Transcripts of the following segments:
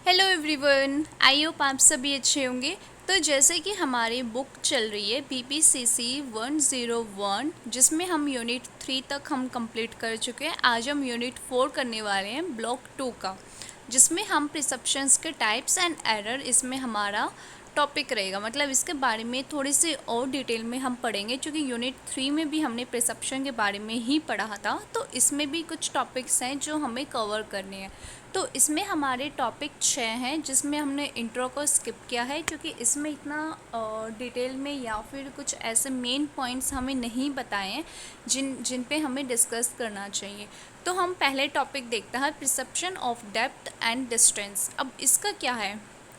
Hello everyone, I hope आप सभी अच्छे होंगे। तो जैसे कि हमारी बुक चल रही है BPCC 101, जिसमें हम यूनिट 3 तक हम कंप्लीट कर चुके हैं। आज हम यूनिट 4 करने वाले हैं, ब्लॉक 2 का, जिसमें हम प्रिसेप्शंस के टाइप्स एंड एरर इसमें हमारा टॉपिक रहेगा। मतलब इसके बारे में थोड़ी सी और डिटेल में हम पढ़ेंगे, क्योंकि यूनिट 3 में भी हमने प्रिसेप्शन के बारे में ही पढ़ा था। तो इसमें भी कुछ टॉपिक्स हैं जो हमें कवर करने हैं। तो इसमें हमारे टॉपिक 6 हैं, जिसमें हमने इंट्रो को स्किप किया है, क्योंकि इसमें इतना डिटेल में या फिर कुछ ऐसे मेन पॉइंट्स हमें नहीं बताए हैं जिन जिन पे हमें डिस्कस करना चाहिए। तो हम पहले टॉपिक देखते हैं, perception of depth and distance. अब इसका क्या है,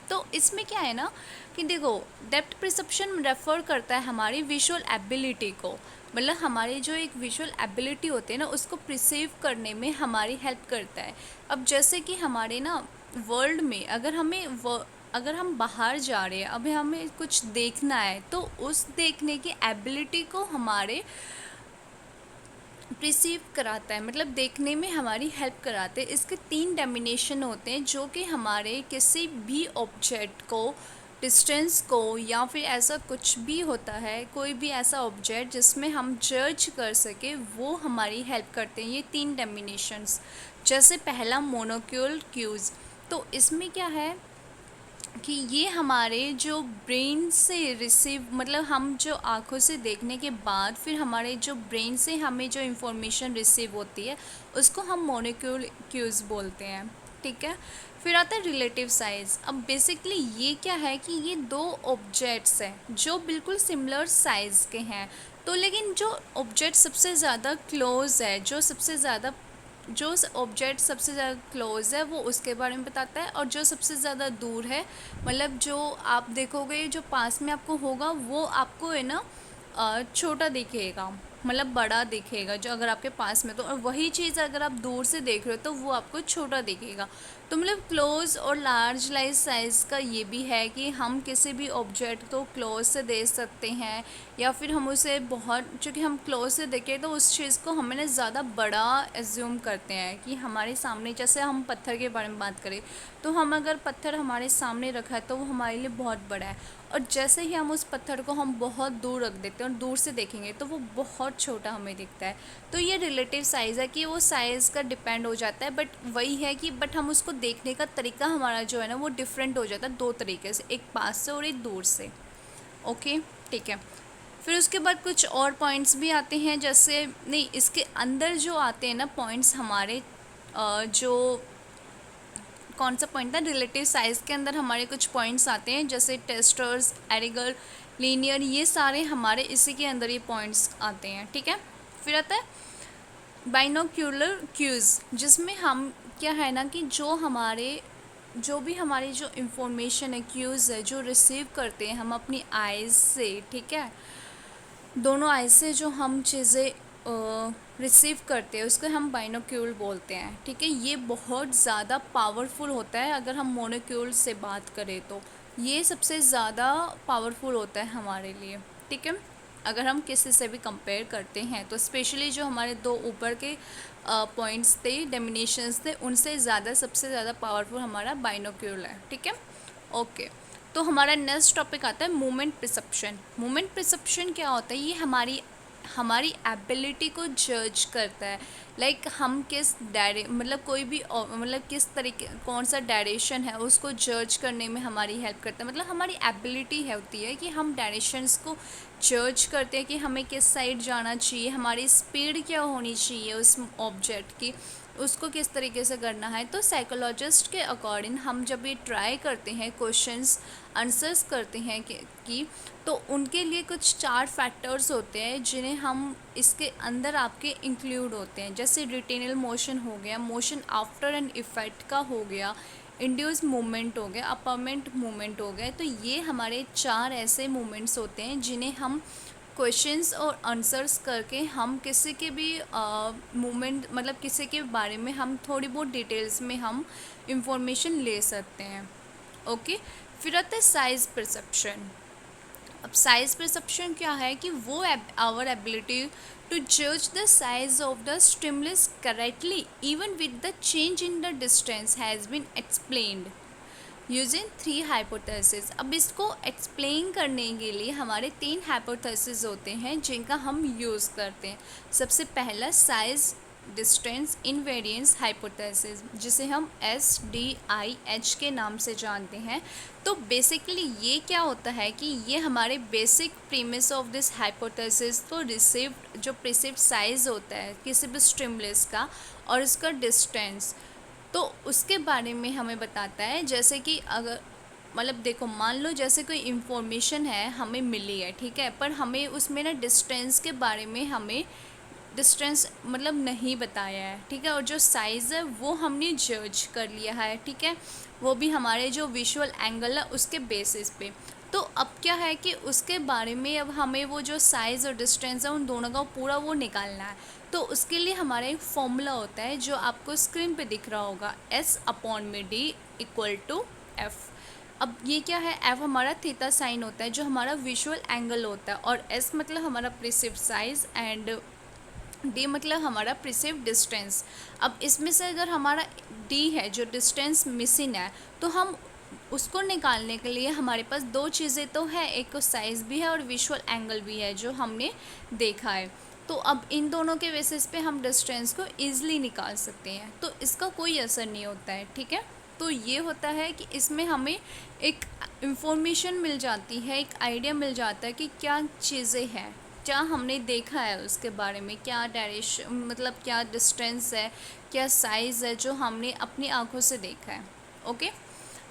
तो इसमें क्या है ना कि देखो, डेप्थ परसेप्शन रेफर करता है हमारी विजुअल एबिलिटी को। मतलब हमारी जो एक विजुअल एबिलिटी होती है ना, उसको प्रिसीव करने में हमारी हेल्प करता है। अब जैसे कि हमारे ना वर्ल्ड में अगर हम बाहर जा रहे हैं, अभी हमें कुछ देखना है, तो उस देखने की एबिलिटी को हमारे प्रिसीव कराता है, मतलब देखने में हमारी हेल्प कराते हैं। इसके 3 डेमिनेशन होते हैं, जो कि हमारे किसी भी ऑब्जेक्ट को, डिस्टेंस को, या फिर ऐसा कुछ भी होता है, कोई भी ऐसा ऑब्जेक्ट जिसमें हम जज कर सके, वो हमारी हेल्प करते हैं ये 3 डेमिनेशंस। जैसे पहला मोनोक्यूल क्यूज़। तो इसमें क्या है कि ये हमारे जो ब्रेन से रिसीव, मतलब हम जो आँखों से देखने के बाद फिर हमारे जो ब्रेन से हमें जो इन्फॉर्मेशन रिसीव होती है, उसको हम मोलिक्यूल क्यूज़ बोलते हैं। ठीक है। फिर आता है रिलेटिव साइज़। अब बेसिकली ये क्या है कि ये दो ऑब्जेक्ट्स हैं जो बिल्कुल सिमिलर साइज़ के हैं, तो लेकिन जो ऑब्जेक्ट सबसे ज़्यादा क्लोज है, जो ऑब्जेक्ट सबसे ज़्यादा क्लोज है, वो उसके बारे में बताता है। और जो सबसे ज़्यादा दूर है, मतलब जो आप देखोगे जो पास में आपको होगा, वो आपको है ना छोटा दिखेगा, मतलब बड़ा दिखेगा जो अगर आपके पास में। तो और वही चीज़ अगर आप दूर से देख रहे हो तो वो आपको छोटा दिखेगा। तो मतलब क्लोज और लार्ज लाइज साइज़ का ये भी है कि हम किसी भी ऑब्जेक्ट को क्लोज से देख सकते हैं, या फिर हम उसे बहुत, चूँकि हम क्लोज से देखें तो उस चीज़ को हमें ना ज़्यादा बड़ा एज्यूम करते हैं कि हमारे सामने। जैसे हम पत्थर के बारे में बात करें, तो हम अगर पत्थर हमारे सामने रखा है तो वो हमारे लिए बहुत बड़ा है, और जैसे ही हम उस पत्थर को हम बहुत दूर रख देते हैं और दूर से देखेंगे तो वो बहुत छोटा हमें दिखता है। तो ये रिलेटिव साइज़ है कि वो साइज़ का डिपेंड हो जाता है, बट वही है कि हम उसको देखने का तरीका हमारा जो है ना, वो डिफरेंट हो जाता है 2 तरीके से, एक पास से और एक दूर से। ओके, ठीक है। फिर उसके बाद कुछ और पॉइंट्स भी आते हैं, जैसे नहीं, इसके अंदर जो आते हैं ना पॉइंट्स हमारे, जो कौन सा पॉइंट था, रिलेटिव साइज़ के अंदर हमारे कुछ पॉइंट्स आते हैं, जैसे टेस्टर्स, एरिगर, लीनियर, ये सारे हमारे इसी के अंदर ये पॉइंट्स आते हैं। ठीक है। फिर आता है बाइनोक्यूलर क्यूज़, जिसमें हम क्या है ना कि जो भी हमारी जो इंफॉर्मेशन है, क्यूज़ है, जो रिसीव करते हैं हम अपनी आइज़ से। ठीक है। दोनों आइज़ से जो हम चीज़ें रिसीव करते हैं, उसको हम बाइनोक्यूल बोलते हैं। ठीक है। ये बहुत ज़्यादा पावरफुल होता है। अगर हम मोनोक्यूल से बात करें तो ये सबसे ज़्यादा पावरफुल होता है हमारे लिए। ठीक है। अगर हम किसी से भी कंपेयर करते हैं तो स्पेशली जो हमारे 2 ऊपर के पॉइंट्स थे, डेमिनेशंस थे, उनसे ज़्यादा सबसे ज़्यादा पावरफुल हमारा बाइनोक्यूल है। ठीक है। ओके। तो हमारा नेक्स्ट टॉपिक आता है मूवमेंट परसेप्शन। मूवमेंट परसेप्शन क्या होता है, ये हमारी एबिलिटी को जज करता है। लाइक हम किस मतलब कोई भी मतलब किस तरीके, कौन सा डायरेक्शन है, उसको जज करने में हमारी हेल्प करता है। मतलब हमारी एबिलिटी है होती है कि हम डायरेक्शंस को जज करते हैं कि हमें किस साइड जाना चाहिए, हमारी स्पीड क्या होनी चाहिए उस ऑब्जेक्ट की, उसको किस तरीके से करना है। तो साइकोलॉजिस्ट के अकॉर्डिंग हम जब ये ट्राई करते हैं, क्वेश्चंस आंसर्स करते हैं कि तो उनके लिए कुछ 4 फैक्टर्स होते हैं जिन्हें हम इसके अंदर आपके इंक्लूड होते हैं। जैसे रिटेनल मोशन हो गया, मोशन आफ्टर एन इफेक्ट का हो गया, इंड्यूस मूवमेंट हो गया, अपरमेंट मूवमेंट हो गया। तो ये हमारे 4 ऐसे मूवमेंट्स होते हैं जिन्हें हम क्वेश्चंस और आंसर्स करके हम किसी के भी मूवमेंट, मतलब किसी के बारे में हम थोड़ी बहुत डिटेल्स में हम इंफॉर्मेशन ले सकते हैं। ओके। फिर आता है साइज परसेप्शन। अब साइज परसेप्शन क्या है कि वो आवर एबिलिटी टू जज the size of the stimulus correctly even with the change in the distance has been explained. Using 3 hypothesis. अब इसको एक्सप्लेन करने के लिए हमारे 3 हाइपोथेसिस होते हैं जिनका हम यूज़ करते हैं। सबसे पहला साइज डिस्टेंस इनवेरिएंस हाइपोथेसिस, जिसे हम SDIH के नाम से जानते हैं। तो बेसिकली ये क्या होता है कि ये हमारे basic premise of this hypothesis को रिसीव्ड जो प्रिसिव्ड साइज होता है किसी भी स्टिमुलस का और इसका डिस्टेंस, तो उसके बारे में हमें बताता है। जैसे कि अगर मतलब देखो, मान लो जैसे कोई इन्फॉर्मेशन है हमें मिली है, ठीक है, पर हमें उसमें ना डिस्टेंस के बारे में हमें डिस्टेंस मतलब नहीं बताया है, ठीक है, और जो साइज़ है वो हमने जज कर लिया है, ठीक है, वो भी हमारे जो विजुअल एंगल है उसके बेसिस पे। तो अब क्या है कि उसके बारे में अब हमें वो जो साइज़ और डिस्टेंस है उन दोनों का पूरा वो निकालना है। तो उसके लिए हमारा एक फॉर्मूला होता है जो आपको स्क्रीन पे दिख रहा होगा, S/d = F। अब ये क्या है, F हमारा थीटा साइन होता है जो हमारा विजुअल एंगल होता है, और S मतलब हमारा प्रिसिव्ड साइज एंड D मतलब हमारा प्रिसिव्ड डिस्टेंस। अब इसमें से अगर हमारा D है जो डिस्टेंस मिसिंग है, तो हम उसको निकालने के लिए हमारे पास दो चीज़ें तो है, एक साइज़ भी है और विजुअल एंगल भी है जो हमने देखा है। तो अब इन दोनों के बेसिस पे हम डिस्टेंस को ईज़िली निकाल सकते हैं, तो इसका कोई असर नहीं होता है, ठीक है। तो ये होता है कि इसमें हमें एक इंफॉर्मेशन मिल जाती है, एक आइडिया मिल जाता है कि क्या चीज़ें हैं, क्या हमने देखा है उसके बारे में, क्या डायरेक्शन मतलब क्या डिस्टेंस है, क्या साइज़ है जो हमने अपनी आंखों से देखा है। ओके,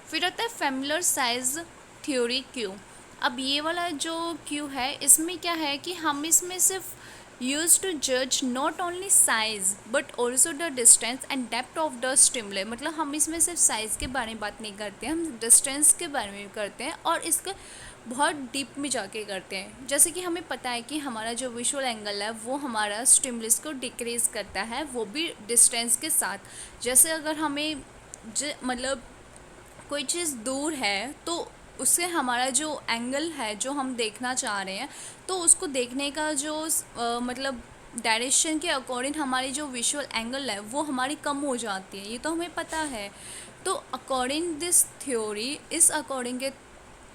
फिर आता है फैमिलियर साइज थ्योरी क्यू। अब ये वाला जो क्यू है इसमें क्या है कि हम इसमें सिर्फ यूज टू जज not only size but also the distance and depth of the stimulus. मतलब हम इसमें सिर्फ साइज़ के बारे में बात नहीं करते हैं, हम डिस्टेंस के बारे में करते हैं और इसका बहुत डीप में जाके करते हैं। जैसे कि हमें पता है कि हमारा जो विजुअल एंगल है वो हमारा स्टिमुलस को डिक्रीज़ करता है, वो भी डिस्टेंस के साथ। जैसे अगर हमें मतलब कोई चीज़ दूर है तो उससे हमारा जो एंगल है जो हम देखना चाह रहे हैं, तो उसको देखने का जो मतलब डायरेक्शन के अकॉर्डिंग हमारी जो विजुअल एंगल है वो हमारी कम हो जाती है, ये तो हमें पता है। तो अकॉर्डिंग दिस थ्योरी, इस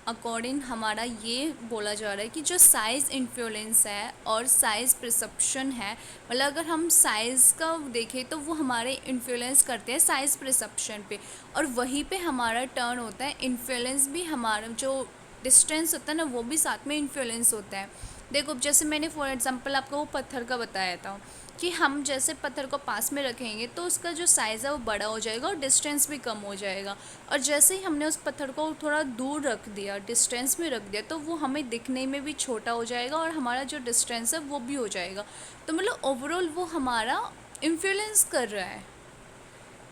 अकॉर्डिंग हमारा ये बोला जा रहा है कि जो साइज़ इन्फ्लुएंस है और साइज़ परसेप्शन है, मतलब अगर हम साइज़ का देखें तो वो हमारे इन्फ्लुएंस करते हैं साइज़ परसेप्शन पे, और वहीं पे हमारा टर्न होता है इन्फ्लुएंस भी, हमारा जो डिस्टेंस होता है ना वो भी साथ में इन्फ्लुएंस होता है। देखो जैसे मैंने फॉर एग्जांपल आपको वो पत्थर का बताया था कि हम जैसे पत्थर को पास में रखेंगे तो उसका जो साइज़ है वो बड़ा हो जाएगा और डिस्टेंस भी कम हो जाएगा, और जैसे ही हमने उस पत्थर को थोड़ा दूर रख दिया, डिस्टेंस में रख दिया, तो वो हमें दिखने में भी छोटा हो जाएगा और हमारा जो डिस्टेंस है वो भी हो जाएगा। तो मतलब ओवरऑल वो हमारा इन्फ्लुएंस कर रहा है,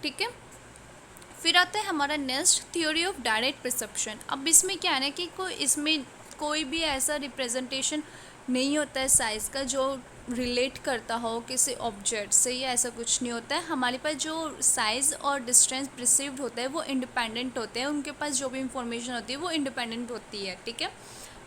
ठीक है। फिर आता है हमारा next theory of direct perception. अब इसमें क्या है ना कि इसमें कोई भी ऐसा रिप्रेजेंटेशन नहीं होता है साइज़ का जो रिलेट करता हो किसी ऑब्जेक्ट से, या ऐसा कुछ नहीं होता है। हमारे पास जो साइज़ और डिस्टेंस परसीव्ड होता है वो इंडिपेंडेंट होते हैं, उनके पास जो भी इंफॉर्मेशन होती है वो इंडिपेंडेंट होती है, ठीक है।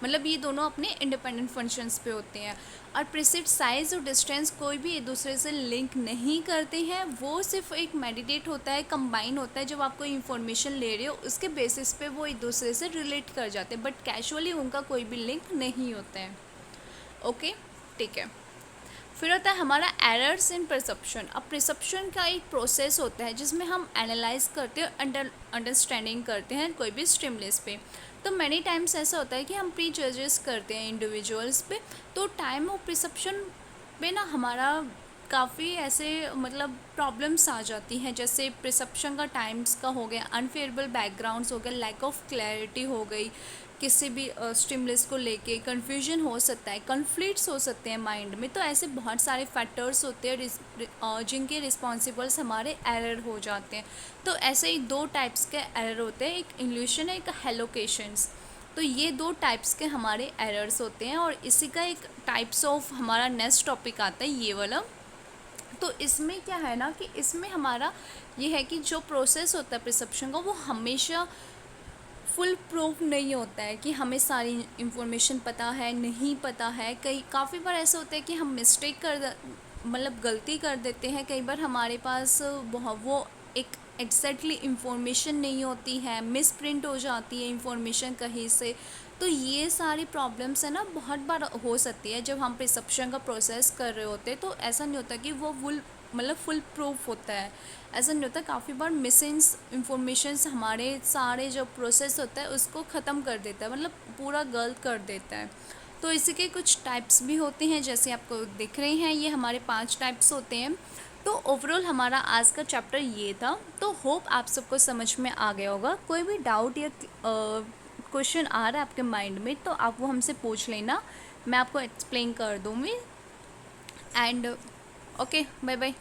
मतलब ये दोनों अपने इंडिपेंडेंट फंक्शंस पे होते हैं, और प्रिसिड साइज़ और डिस्टेंस कोई भी एक दूसरे से लिंक नहीं करते हैं, वो सिर्फ एक मेडिटेट होता है, कंबाइन होता है। जब आप कोई इन्फॉर्मेशन ले रहे हो उसके बेसिस पे वो एक दूसरे से रिलेट कर जाते हैं, बट कैजुअली उनका कोई भी लिंक नहीं होता है। ओके, ठीक है। फिर होता है हमारा एरर्स इन परसेप्शन। अब परसेप्शन का एक प्रोसेस होता है जिसमें हम एनालाइज करते हैं, अंडरस्टैंडिंग करते हैं कोई भी स्टिमुलस पे। तो मैनी टाइम्स ऐसा होता है कि हम प्री जजेस करते हैं इंडिविजुअल्स पे, तो टाइम ऑफ परसेप्शन पे ना हमारा काफ़ी ऐसे मतलब प्रॉब्लम्स आ जाती हैं। जैसे परसेप्शन का टाइम्स का हो गया, अनफेवरेबल बैकग्राउंड्स हो गए, लैक ऑफ क्लैरिटी हो गई, किसी भी स्टिमुलस को लेके कन्फ्यूजन हो सकता है, कॉन्फ्लिक्ट्स हो सकते हैं माइंड में। तो ऐसे बहुत सारे फैक्टर्स होते हैं जिनके रिस्पॉन्सिबल्स हमारे एरर हो जाते हैं। तो ऐसे ही दो टाइप्स के एरर होते हैं, एक इल्यूशन है, एक हेलोकेशंस। तो ये दो टाइप्स के हमारे एरर्स होते हैं, और इसी का एक टाइप्स ऑफ हमारा नेक्स्ट टॉपिक आता है ये वाला। तो इसमें क्या है ना कि इसमें हमारा ये है कि जो प्रोसेस होता है परसेप्शन का वो हमेशा फुल प्रूफ नहीं होता है कि हमें सारी इन्फॉर्मेशन पता है, नहीं पता है। कई काफ़ी बार ऐसा होता है कि हम मिस्टेक मतलब गलती कर देते हैं। कई बार हमारे पास वो एक एग्जैक्टली इंफॉर्मेशन नहीं होती है, मिस प्रिंट हो जाती है इंफॉर्मेशन कहीं से। तो ये सारी प्रॉब्लम्स है ना बहुत बार हो सकती है जब हम प्रिसक्रिप्शन का प्रोसेस कर रहे होते हैं। तो ऐसा नहीं होता कि वो फुल प्रूफ होता है, ऐसा नहीं होता। काफ़ी बार मिसिंग इंफॉर्मेशंस हमारे सारे जो प्रोसेस होता है उसको ख़त्म कर देता है, मतलब पूरा गलत कर देता है। तो इसी के कुछ टाइप्स भी होते हैं, जैसे आपको दिख रहे हैं ये हमारे 5 टाइप्स होते हैं। तो ओवरऑल हमारा आज का चैप्टर ये था। तो होप आप सबको समझ में आ गया होगा। कोई भी डाउट या क्वेश्चन आ रहा है आपके माइंड में तो आप वो हमसे पूछ लेना, मैं आपको एक्सप्लेन कर दूँगी। And okay, bye bye.